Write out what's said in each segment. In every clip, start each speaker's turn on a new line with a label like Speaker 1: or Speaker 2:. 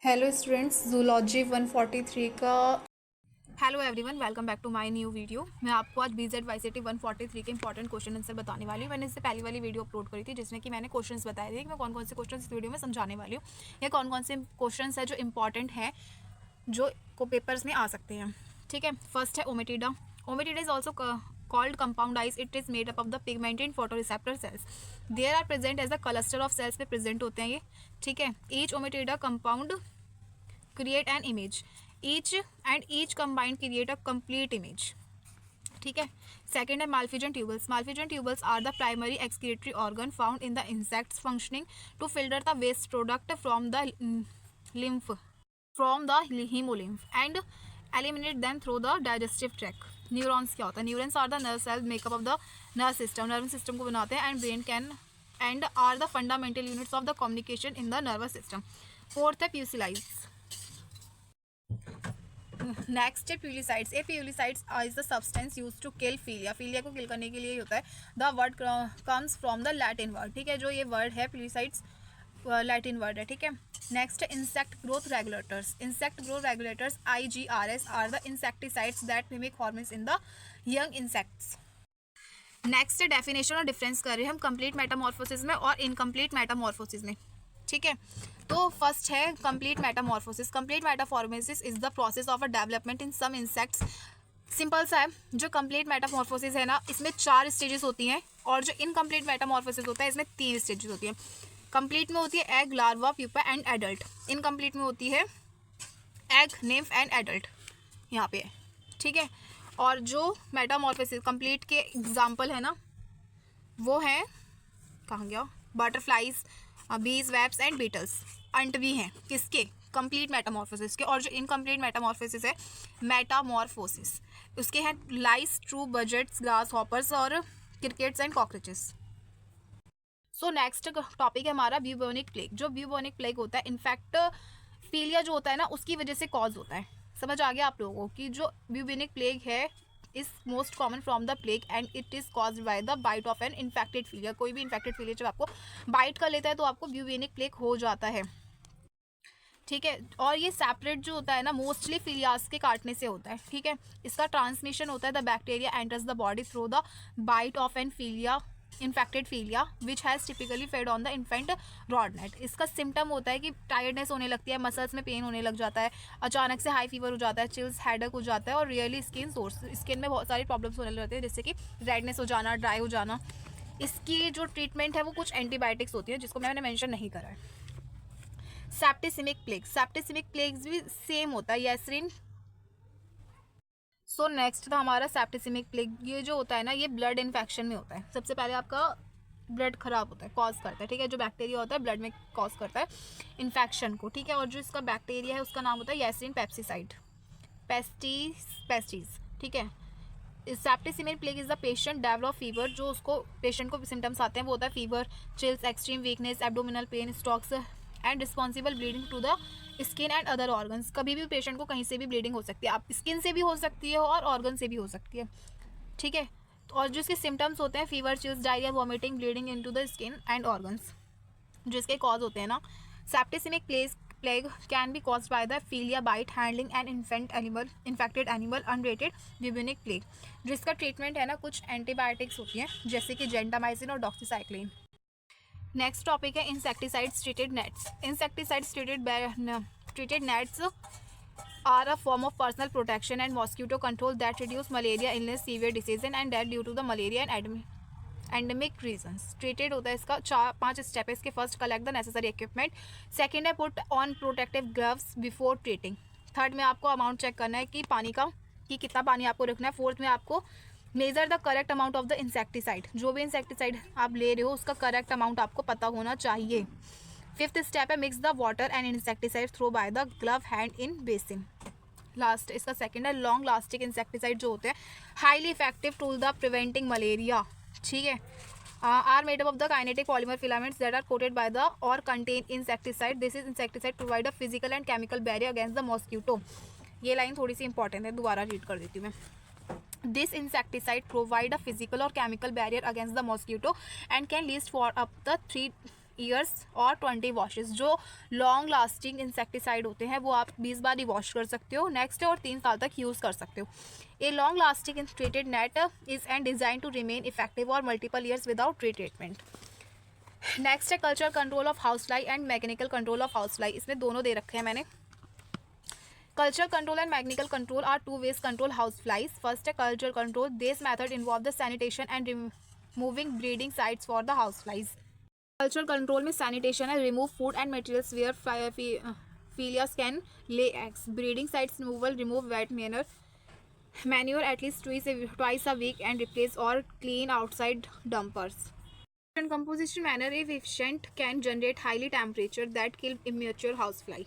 Speaker 1: Hello students, zoology 143 का hello everyone, welcome back to my new video. मैं आपको आज BZ-YCT 143 के इंपॉर्टेंट क्वेश्चन आंसर बताने वाली हूँ। मैंने इससे पहली वाली वीडियो अपलोड करी थी जिसमें कि मैंने क्वेश्चंस बताए थे कि मैं कौन कौन से क्वेश्चन इस वीडियो में समझाने वाली हूँ या कौन कौन से क्वेश्चंस है जो इंपॉर्टेंट हैं जो को पेपर्स में आ सकते हैं। ठीक है, फर्स्ट है ommatidia. Ommatidia is also called compound eyes. It is made up of the pigmented photoreceptor cells. They are present as a cluster of cells पे present होते हैं ये। ठीक है, each ometida compound create an image, each combined create a complete image. ठीक है, second है Malpighian tubules. Malpighian tubules are the primary excretory organ found in the insects functioning to filter the waste product from the lymph from the hemolymph and eliminate them through the digestive tract. Neurons क्या होता है? Neurons are the nerve cell makeup of the nerve system, nerve system को बनाते हैं and brain can and are the fundamental units of the communication in the nervous system. Fourth है pulicides. Next है pulicides. Pulicides is the substance use to kill flea. Flea को kill करने के लिए होता है। The word comes from the Latin word. ठीक है, जो ये वर्ड है प्यूलिसाइड्स लैटिन वर्ड है। ठीक है, नेक्स्ट है insect growth regulators. Insect growth regulators IGRS are the insecticides that mimic hormones in the young insects. Next है डेफिनेशन और डिफरेंस कर रहे हैं हम कंप्लीट मेटामॉर्फोसिस में और इनकम्प्लीट मेटामॉर्फोसिस में। ठीक है, तो फर्स्ट है complete metamorphosis. Complete metamorphosis is the process of a development in some insects. Simple सा है, जो कंप्लीट मेटामॉर्फोसिस है ना, इसमें 4 स्टेजेस होती हैं और जो इनकम्प्लीट मेटामॉर्फोसिस होता है इसमें 3 स्टेजेस होती हैं। कंप्लीट में होती है egg, larva, pupa and adult. Incomplete में होती है एग, निम्फ एंड एडल्ट, यहाँ पे है। ठीक है, और जो मेटामॉर्फोसिस कंप्लीट के एग्जाम्पल है ना, वो है कहाँ गया, बटरफ्लाइज, बीज, वेब्स एंड बीटल्स। अंट भी हैं किसके? कंप्लीट मेटामॉर्फोसिस के। और जो इनकम्प्लीट मेटामॉर्फोसिस है मेटामॉर्फोसिस, उसके हैं लाइस, ट्रू बजट्स, ग्रास हॉपर्स और crickets and cockroaches. So next topic है हमारा ब्यूबोनिक प्लेग। जो ब्यूबोनिक प्लेग होता है इनफैक्ट फीलिया जो होता है ना उसकी वजह से कॉज होता है। समझ आ गया आप लोगों को कि जो ब्यूबोनिक प्लेग है is most common from the plague and it is caused by the bite of an infected flea. कोई भी इन्फेक्टेड फीलिया जब आपको बाइट कर लेता है तो आपको ब्यूबोनिक प्लेग हो जाता है। ठीक है, और ये सेपरेट जो होता है ना मोस्टली फीलियास के काटने से होता है। ठीक है, इसका ट्रांसमिशन होता है the bacteria enters the body through the bite of an flea infected flea which has typically fed on the infant rodent. इसका सिम्टम होता है कि टायर्डनेस होने लगती है, मसल्स में पेन होने लग जाता है, अचानक से हाई फीवर हो जाता है, चिल्स, हेडेक हो जाता है और रियली स्किन सोर्स। स्किन में बहुत सारी प्रॉब्लम्स होने लगती है जैसे कि रेडनेस हो जाना, ड्राई हो जाना। इसकी जो ट्रीटमेंट है वो कुछ एंटीबायोटिक्स होती है जिसको मैंने मेंशन नहीं करा है। Septicemic plague. सेप्टिसिमिक प्लेग भी सेम होता है, येसरिन। सो नेक्स्ट था हमारा सेप्टिसिमिक प्लेग। ये जो होता है ना ये ब्लड इन्फेक्शन में होता है। सबसे पहले आपका ब्लड खराब होता है, कॉज करता है। ठीक है, जो बैक्टीरिया होता है ब्लड में कॉज करता है इन्फेक्शन को। ठीक है, और जो इसका बैक्टीरिया है उसका नाम होता है येसरिन पेप्सिसाइड पेस्टीज। ठीक है, septicemic plague is the patient develop fever. जो उसको पेशेंट को सिम्टम्स आते हैं वो होता है fever, chills, extreme weakness, abdominal pain, stocks and responsible bleeding to the skin and other organs. कभी भी पेशेंट को कहीं से भी ब्लीडिंग हो सकती है, आप स्किन से भी हो सकती है और ऑर्गन से भी हो सकती है। ठीक है, और जो इसके सिम्टम्स होते हैं fever, chills, diarrhoea, vomiting, bleeding into the skin and organs, जो इसके कॉज होते हैं ना। Septicemic plague can be caused by the flea bite, handling an infected animal, untreated bubonic plague. जो इसका ट्रीटमेंट है ना कुछ एंटीबायोटिक्स होती हैं जैसे कि जेंटामाइसिन और डॉक्सीसाइक्लिन। नेक्स्ट टॉपिक है insecticides treated nets. Insecticides treated nets are a form of personal protection and mosquito control that reduce malaria illness, severe disease and death due to the malaria and endemic reasons. Treated होता है इसका 4-5 step है इसके। First, collect the necessary equipment. Second है put on protective gloves before treating. Third में आपको amount check करना है कि पानी का कि कितना पानी आपको रखना है। फोर्थ में आपको measure the correct amount of the insecticide. जो भी इंसेक्टिसाइड आप ले रहे हो उसका करेक्ट अमाउंट आपको पता होना चाहिए। फिफ्थ स्टेप है mix the water and insecticide through by the glove hand in basin. Last इसका सेकंड है लॉन्ग लास्टिक इंसेक्टिसाइड जो होते हैं highly effective to the preventing malaria. ठीक है, are made up of the kinetic polymer filaments that are coated by the or contain insecticide. This is insecticide provide a physical and chemical barrier against the mosquito. ये line थोड़ी सी important है, दोबारा read कर देती हूँ मैं। This insecticide provide a physical or chemical barrier against the mosquito and can last for up to years और 20 वॉशेस। जो लॉन्ग लास्टिंग इंसेक्टिसाइड होते हैं वो आप 20 बार ही वॉश कर सकते हो नेक्स्ट, और 3 साल तक यूज़ कर सकते हो। A long lasting insecticide treated net is and design to remain effective over multiple years without retreatment. Next है cultural control of house fly and mechanical control of house fly. इसमें दोनों दे रखे हैं मैंने। Cultural control and mechanical control are two ways control house flies. First, a cultural control. This method involves the sanitation and removing breeding sites for the house flies. Cultural control में sanitation है, remove food and materials where phyllias can lay eggs. Breeding sites removal, remove wet manure at least twice a week and replace or clean outside dumpers. In composition manner, if efficient, can generate highly temperature that kill immature housefly.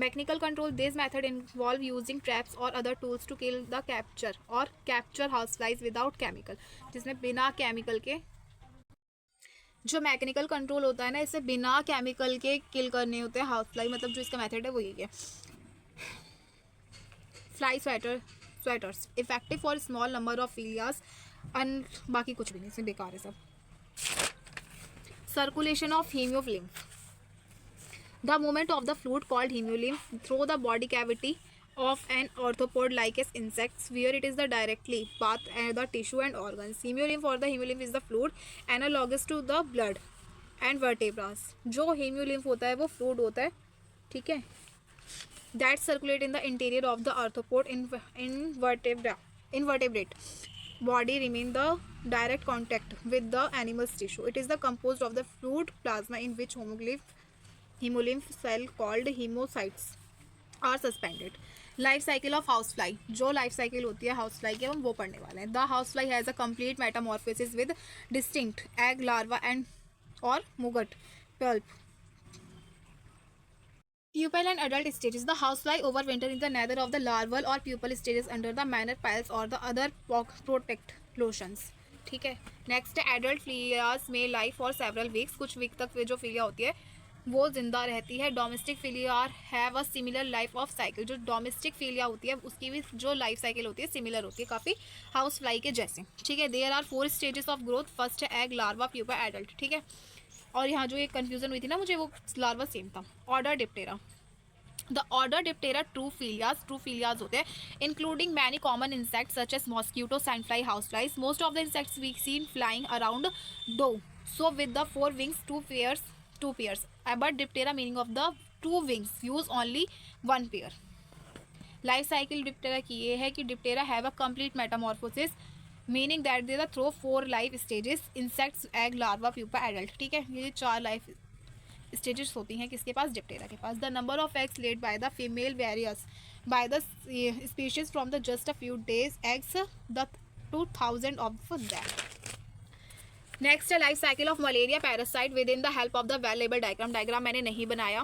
Speaker 1: Mechanical control. This method involve using traps or other tools to kill the capture houseflies without chemical. जिसमें बिना chemical के जो mechanical control होता है ना, इससे बिना chemical के किल करने होते हैं हाउसफ्लाई। मतलब जो इसका मेथड है वो यही है। Fly swatters effective for small number of flies बाकी कुछ भी नहीं, इसमें बेकार है सब। Circulation of haemolymph. The movement of the fluid called hemolymph through the body cavity of an arthropod like as insects where it is the directly path and the tissue and organs. Hemolymph or the hemolymph is the fluid analogous to the blood and vertebrae. जो hemolymph होता है वो fluid होता है, ठीक है, that circulate in the interior of the arthropod invertebrate body remain the direct contact with the animal's tissue. It is the composed of the fluid plasma in which hemolymph cell called hemocytes are suspended. Life cycle of house fly. जो life cycle होती है house fly की हम वो पढ़ने वाले हैं। The house fly has a complete Metamorphosis with distinct egg, larva and और मुगट pulp. Pupal and adult stages. The housefly overwinter in the nether of the larval or pupal stages under the manor piles or the other protect lotions. ठीक है। Next adult flies may life for several weeks. कुछ week तक जो फिलिया होती है वो जिंदा रहती है। Domestic flies have a similar life of cycle. जो डोमेस्टिक फिलिया होती है उसकी भी जो लाइफ साइकिल होती है सिमिलर होती है काफ़ी हाउस फ्लाई के जैसे, ठीक है। There are 4 stages of growth. First है एग, लार्वा, प्यूपा, एडल्ट, ठीक है। और यहाँ जो एक कन्फ्यूजन हुई थी ना मुझे, वो लार्वा सेम था। Order Diptera. The order Diptera true flies होते हैं, including many common insects such as mosquito, sandfly, house flies. Most of the insects we seen flying around do so with the 4 wings, 2 pairs. But Diptera meaning of the 2 wings use only 1 pair. Life cycle Diptera की ये है कि Diptera have a complete metamorphosis meaning that they the through 4 life stages insects, egg, larva, pupa, adult, ठीक है। ये 4 life stages होती हैं किसके पास? डिप्टेरा के पास। The number of eggs laid by the female varies by the species from the just a few days eggs the 2000 of that. Next है life cycle of malaria parasite with in the help of the well label diagram मैंने नहीं बनाया,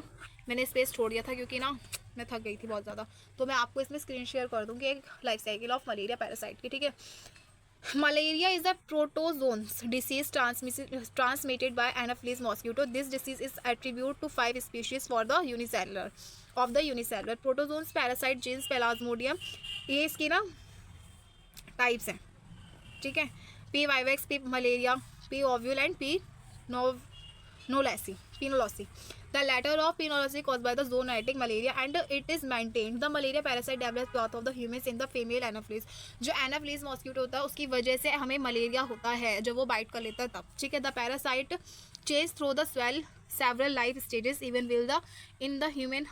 Speaker 1: मैंने space छोड़ दिया था क्योंकि ना मैं थक गई थी बहुत ज़्यादा, तो मैं आपको इसमें स्क्रीन शेयर कर दूँगी एक life cycle of malaria parasite की, ठीक है। Malaria is a protozoans disease transmitted by Anopheles mosquito. This disease is attribute to 5 species for the unicellular protozoans parasite genus Plasmodium. ये इसकी ना टाइप्स हैं, ठीक है। P vivax, P malaria, P ovule and P pinolosi. The latter of pinolosi caused by the zoonotic malaria and it is maintained. The malaria parasite develops growth of the humans in the female anopheles. जो anopheles mosquito होता है उसकी वजह से हमें malaria होता है जब वो बाइट कर लेता है तब, ठीक है। The parasite chase through the several life stages even will the in the human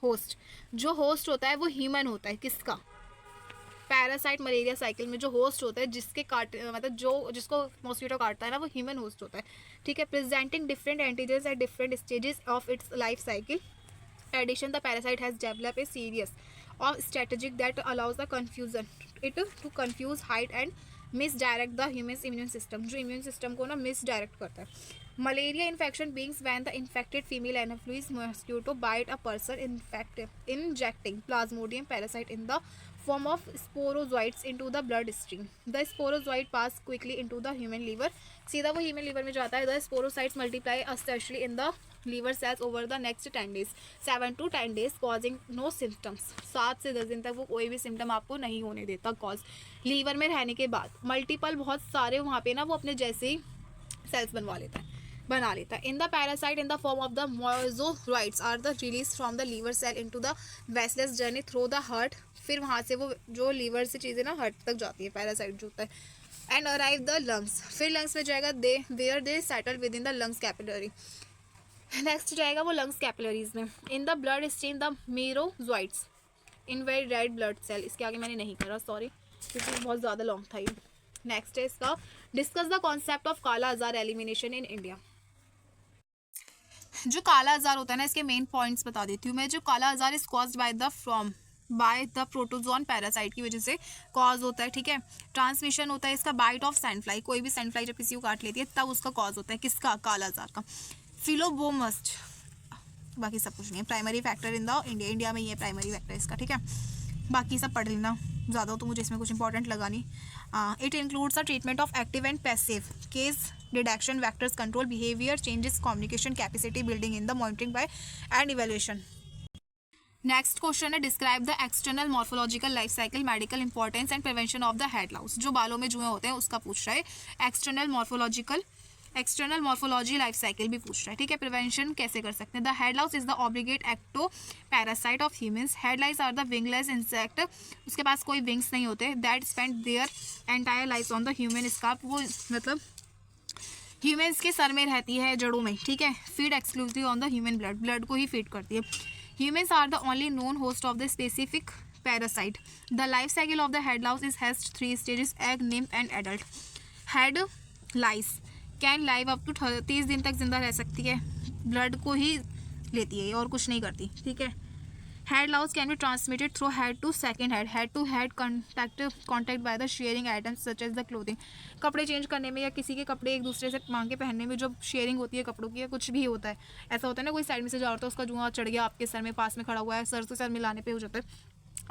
Speaker 1: host. जो होस्ट होता है वो ह्यूमन होता है, किसका? पैरासाइट मलेरिया साइकिल में जो होस्ट होता है जिसके मतलब जिसको मॉस्किटो काटता है ना वो ह्यूमन होस्ट होता है, ठीक है। Presenting different antigens at different stages of its life cycle. Addition the parasite has develop a series of strategic that allows the to confuse hide and misdirect the human immune system. जो immune system को ना misdirect करता है। Malaria infection begins when the infected female Anopheles mosquito bite a person injecting Plasmodium parasite in the form of sporozoites into the blood stream. The sporozoite pass quickly into the human liver. सीधा वो human liver में जाता है. The sporocytes multiply especially in the liver cells over the next 10 days, 7 to 10 days, causing no symptoms. 7 से 10 दिन तक वो कोई भी सिम्टम आपको नहीं होने देता कॉज लीवर में रहने के बाद। मल्टीपल बहुत सारे वहाँ पे ना वो अपने जैसे ही सेल्स बनवा लेता है, बना लेता है. In the parasite in the form of the merozoites are the release from the liver cell into the vessels journey through the heart. फिर वहाँ से वो जो लीवर से चीज़ें ना हार्ट तक जाती है, पैरासाइट जो होता है. एंड अराइव द लंग्स, फिर लंग्स में जाएगा, they where they settle with in the lungs capillary. Next जाएगा वो लंग्स कैपिलरीज में. In the blood stream the merozoites in very red blood cell. इसके आगे मैंने नहीं करा, सॉरी, क्योंकि बहुत ज़्यादा लॉन्ग था ये. नेक्स्ट है इसका, डिस्कस द कॉन्सेप्ट ऑफ काला आजार एलिमिनेशन इन इंडिया. जो काला आजार होता है ना, इसके मेन पॉइंट्स बता देती हूँ मैं. जो काला आजार is caused by the protozoan parasite की वजह से कॉज होता है. ठीक है. ट्रांसमिशन होता है इसका बाइट ऑफ सैंडफ्लाई. कोई भी सैंडफ्लाई जब किसी को काट लेती है तब उसका कॉज होता है. किसका? काला आजार का. फिलोबोमस्ट, बाकी सब कुछ नहीं है. Primary factor in the India में ये प्राइमरी फैक्टर इसका. ठीक है. बाकी सब पढ़ लेना, ज़्यादा तो मुझे इसमें कुछ इंपॉर्टेंट लगा नहीं. It includes the treatment of active and passive case deduction vectors control behaviour changes communication capacity building in the monitoring by and evaluation. Next question है, describe the external morphological life cycle medical importance and prevention of the head louse. जो बालों में जुए होते हैं उसका पूछ रहा है. एक्सटर्नल मॉर्फोलॉजी लाइफ साइकिल भी पूछ रहा है. ठीक है. प्रिवेंशन कैसे कर सकते हैं. The head louse is the obligate ectoparasite of humans. Head lice are the wingless insect. उसके पास कोई विंग्स नहीं होते. That spend their entire life on the human scalp. वो मतलब ह्यूमन्स के सर में रहती है, जड़ों में. ठीक है. Feed exclusive on the human blood. Blood को ही फीड करती है. Humans are the only known host of the specific parasite. The life cycle of the head louse is has 3 stages, egg, nymph and adult. Head lice can live up to 30 दिन तक जिंदा रह सकती है. Blood को ही लेती है और कुछ नहीं करती. ठीक है. Head louse can be transmitted through head to second head to head contact by the sharing items such as the clothing. कपड़े चेंज करने में या किसी के कपड़े एक दूसरे से मांग के पहनने में जो शेयरिंग होती है कपड़ों की या कुछ भी होता है. ऐसा होता है ना, कोई साइड में से जा रहा था, उसका जुआ चढ़ गया आपके सर में, पास में खड़ा हुआ है, सर से सर मिलाने पर हो जाता है,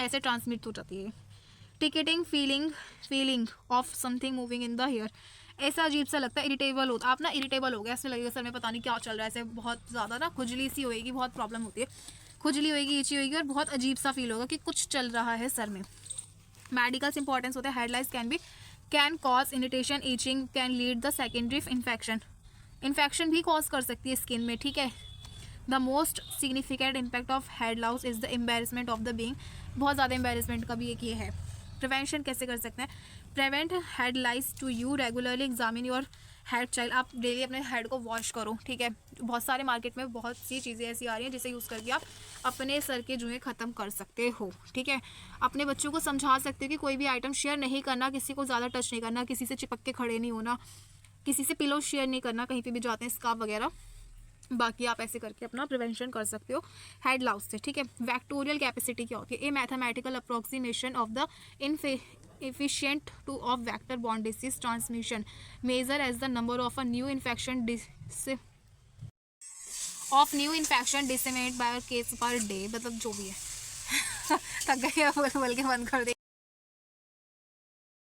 Speaker 1: ऐसे ट्रांसमिट हो जाती है. Tickling feeling of something moving in the hair. ऐसा अजीब सा लगता है, इरिटेबल होता. आप ना इरिटेबल हो गया, ऐसे लगेगा सर में पता नहीं क्या चल रहा है. ऐसे बहुत ज़्यादा ना खुजली सी होएगी, बहुत प्रॉब्लम होती है. खुजली होएगी, इची होएगी और बहुत अजीब सा फील होगा कि कुछ चल रहा है सर में. मेडिकल्स इंपॉर्टेंस होता है. Head lice can cause irritation, itching, can lead the secondary infection भी कॉज कर सकती है स्किन में. ठीक है. The most significant impact of head louse is the embarrassment of the being. बहुत ज़्यादा एम्बेरसमेंट का भी एक ये है. प्रिवेंशन कैसे कर सकते हैं. Prevent head lice to you regularly examine your head child. आप डेली अपने हेड को वॉश करो. ठीक है. बहुत सारे मार्केट में बहुत सी चीज़ें ऐसी आ रही हैं जिसे यूज़ करके आप अपने सर के जुएं ख़त्म कर सकते हो. ठीक है. अपने बच्चों को समझा सकते हो कि कोई भी आइटम शेयर नहीं करना, किसी को ज़्यादा टच नहीं करना, किसी से चिपक के खड़े नहीं होना, किसी से पिलो शेयर नहीं करना कहीं पर भी जाते हैं, स्कार्फ वगैरह. बाकी आप ऐसे करके अपना प्रिवेंशन कर सकते हो हेड लाउस से. ठीक है. वैक्टोरियल कैपेसिटी क्या होती है. ए mathematical approximation of the efficient to of vector borne disease transmission measure as the number of a new infection disseminate by a case per day. मतलब जो भी है थक गए बोल के बंद कर दे.